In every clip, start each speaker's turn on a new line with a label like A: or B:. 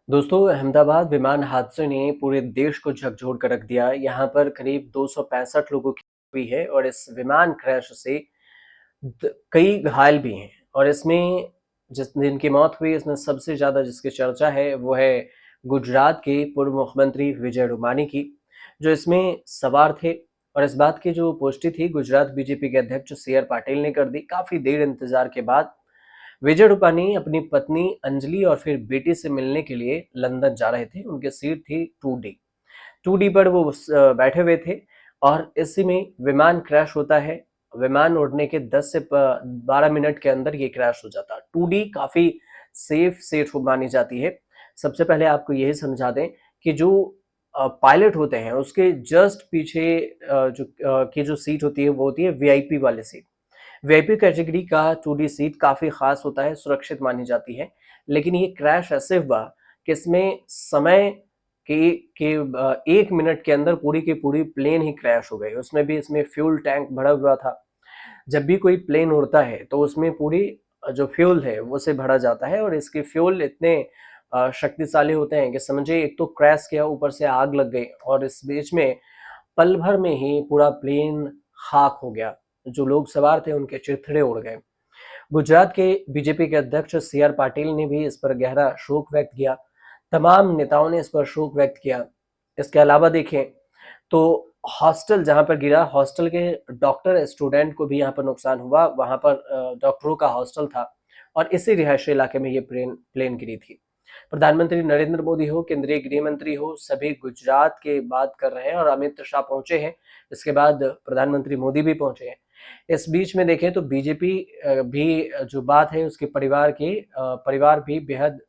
A: दोस्तों, अहमदाबाद विमान हादसे ने पूरे देश को झकझोर कर रख दिया। यहाँ पर करीब 265 लोगों की हुई है और इस विमान क्रैश से कई घायल भी हैं। और इसमें जिस जिनकी मौत हुई, इसमें सबसे ज़्यादा जिसकी चर्चा है वो है गुजरात के पूर्व मुख्यमंत्री विजय रूपानी की, जो इसमें सवार थे। और इस बात की जो पुष्टि थी गुजरात बीजेपी के अध्यक्ष सी आर पाटिल ने कर दी। काफ़ी देर इंतजार के बाद विजय रूपानी अपनी पत्नी अंजलि और फिर बेटी से मिलने के लिए लंदन जा रहे थे। उनकी सीट थी 2D। 2D पर वो बैठे हुए थे और इसी में विमान क्रैश होता है। विमान उड़ने के 10 से 12 मिनट के अंदर ये क्रैश हो जाता। 2D काफ़ी सेफ सीट मानी जाती है। सबसे पहले आपको यही समझा दें कि जो पायलट होते हैं उसके जस्ट पीछे की जो सीट होती है वो होती है वीआईपी वाली सीट। वीआईपी कैटेगरी का 2D सीट काफ़ी ख़ास होता है, सुरक्षित मानी जाती है। लेकिन ये क्रैश ऐसे हुआ कि इसमें समय के 1 मिनट के अंदर पूरी की पूरी प्लेन ही क्रैश हो गई। उसमें भी इसमें फ्यूल टैंक भरा हुआ था। जब भी कोई प्लेन उड़ता है तो उसमें पूरी जो फ्यूल है वो से भरा जाता है और इसके फ्यूल इतने शक्तिशाली होते हैं कि समझिए एक तो क्रैश किया, ऊपर से आग लग गई और इस बीच में पल भर में ही पूरा प्लेन खाक हो गया। जो लोग सवार थे उनके चिथड़े उड़ गए। गुजरात के बीजेपी के अध्यक्ष सी आर पाटिल ने भी इस पर गहरा शोक व्यक्त किया। तमाम नेताओं ने इस पर शोक व्यक्त किया। इसके अलावा देखें तो हॉस्टल जहां पर गिरा, हॉस्टल के डॉक्टर स्टूडेंट को भी यहाँ पर नुकसान हुआ। वहां पर डॉक्टरों का हॉस्टल था और इसी रिहायशी इलाके में ये प्लेन प्लेन गिरी थी। प्रधानमंत्री नरेंद्र मोदी हो, केंद्रीय गृह मंत्री हो, सभी गुजरात की बात कर रहे हैं और अमित शाह पहुंचे हैं। इसके बाद प्रधानमंत्री मोदी भी पहुंचे हैं। इस बीच में देखें तो बीजेपी भी जो बात है उसके परिवार भी बेहद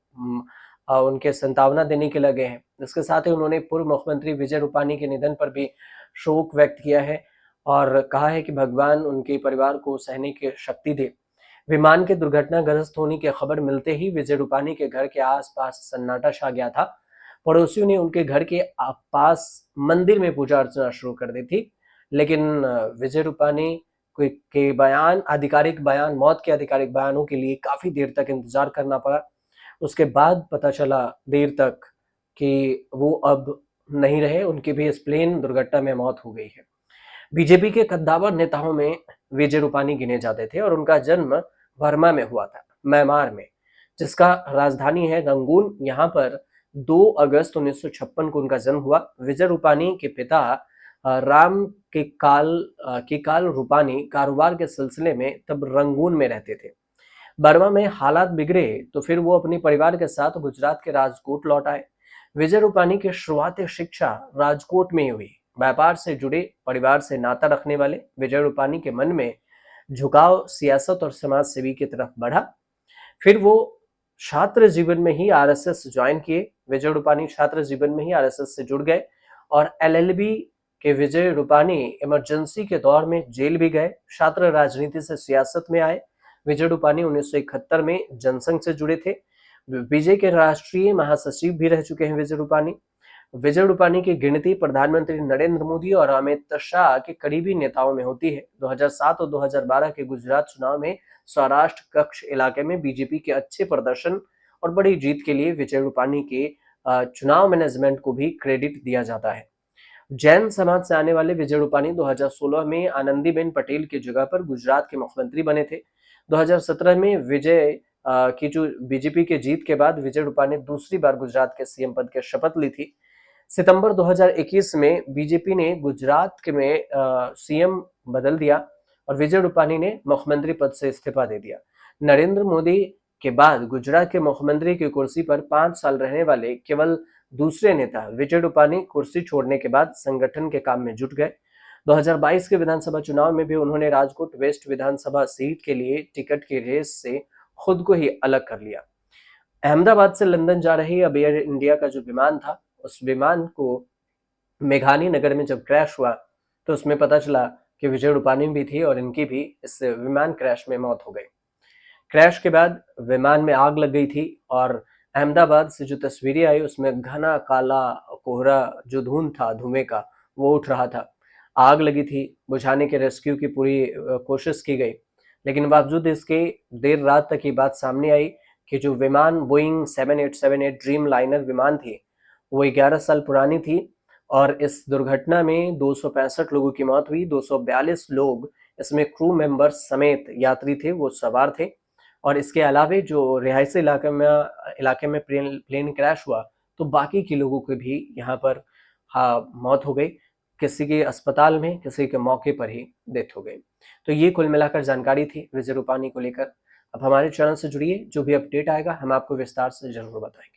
A: उनके संतावना देने के लगे हैं। इसके साथ ही उन्होंने पूर्व मुख्यमंत्री विजय रूपानी के निधन पर भी शोक व्यक्त किया है और कहा है कि भगवान उनके परिवार को सहने की शक्ति दे। विमान के दुर्घटनाग्रस्त होने की खबर मिलते ही विजय रूपानी के घर के आसपास सन्नाटा छा गया था। पड़ोसियों ने उनके घर के पास मंदिर में पूजा अर्चना शुरू कर दी थी। लेकिन विजय रूपानी के बयान, आधिकारिक बयान, मौत के आधिकारिक बयानों के लिए काफी देर तक इंतजार करना पड़ा। उसके बाद पता चला देर तक कि वो अब नहीं रहे, उनकी भी इस प्लेन दुर्घटना में मौत हो गई है। बीजेपी के कद्दावर नेताओं में विजय रूपानी गिने जाते थे और उनका जन्म बर्मा में हुआ था, म्यांमार में, जिसका राजधानी है रंगून। यहाँ पर 2 अगस्त 1956 को उनका जन्म हुआ। विजय रूपानी के पिता राम के काल रूपानी कारोबार के सिलसिले में तब रंगून में रहते थे। बर्मा में हालात बिगड़े तो फिर वो अपने परिवार के साथ गुजरात के राजकोट लौट आए। विजय रूपानी की शुरुआती शिक्षा राजकोट में ही हुई। व्यापार से जुड़े परिवार से नाता रखने वाले विजय रूपानी के मन में झुकाव सियासत और समाज सेवी की तरफ बढ़ा। फिर वो छात्र जीवन में ही आरएसएस ज्वाइन किए। विजय रूपानी छात्र जीवन में ही आरएसएस से जुड़ गए और एलएलबी के विजय रूपानी इमरजेंसी के दौर में जेल भी गए। छात्र राजनीति से सियासत में आए। विजय रूपानी 1971 में जनसंघ से जुड़े थे। बीजेपी के राष्ट्रीय महासचिव भी रह चुके हैं विजय रूपानी की गिनती प्रधानमंत्री नरेंद्र मोदी और अमित शाह के करीबी नेताओं में होती है। 2007 और 2012 के गुजरात चुनाव में सौराष्ट्र कक्ष इलाके में बीजेपी के अच्छे प्रदर्शन और बड़ी जीत के लिए विजय रूपानी के चुनाव मैनेजमेंट को भी क्रेडिट दिया जाता है। जैन समाज से आने वाले विजय रूपानी 2016 में आनंदीबेन पटेल की जगह पर गुजरात के मुख्यमंत्री बने थे। 2017 में विजय की जो बीजेपी के जीत के बाद विजय रूपानी दूसरी बार गुजरात के सीएम पद की शपथ ली थी। सितंबर 2021 में बीजेपी ने गुजरात के में सीएम बदल दिया और विजय रूपानी ने मुख्यमंत्री पद से इस्तीफा दे दिया। नरेंद्र मोदी के बाद गुजरात के मुख्यमंत्री की कुर्सी पर 5 साल रहने वाले केवल दूसरे नेता विजय रूपानी कुर्सी छोड़ने के बाद संगठन के काम में जुट गए। 2022 के विधानसभा चुनाव में भी उन्होंने राजकोट वेस्ट विधानसभा सीट के लिए टिकट की रेस से खुद को ही अलग कर लिया। अहमदाबाद से लंदन जा रही अब एयर इंडिया का जो विमान था, उस विमान को मेघानी नगर में जब क्रैश हुआ तो उसमें पता चला कि विजय रूपानी भी थी और इनकी भी इस विमान क्रैश में मौत हो गई। क्रैश के बाद विमान में आग लग गई थी और अहमदाबाद से जो तस्वीरें आई उसमें घना काला कोहरा, जो धुंध था धुएं का, वो उठ रहा था। आग लगी थी, बुझाने के रेस्क्यू की पूरी कोशिश की गई, लेकिन बावजूद इसके देर रात तक ये बात सामने आई कि जो विमान बोइंग 7878 ड्रीम लाइनर विमान थी, वो 11 साल पुरानी थी और इस दुर्घटना में 265 लोगों की मौत हुई। 242 लोग इसमें क्रू मेंबर्स समेत यात्री थे, वो सवार थे। और इसके अलावे जो रिहायशी इलाके में प्लेन क्रैश हुआ, तो बाकी के लोगों की भी यहाँ पर मौत हो गई। किसी के अस्पताल में, किसी के मौके पर ही डेथ हो गई। तो ये कुल मिलाकर जानकारी थी विजय रूपानी को लेकर। अब हमारे चैनल से जुड़िए, जो भी अपडेट आएगा हम आपको विस्तार से जरूर बताएंगे।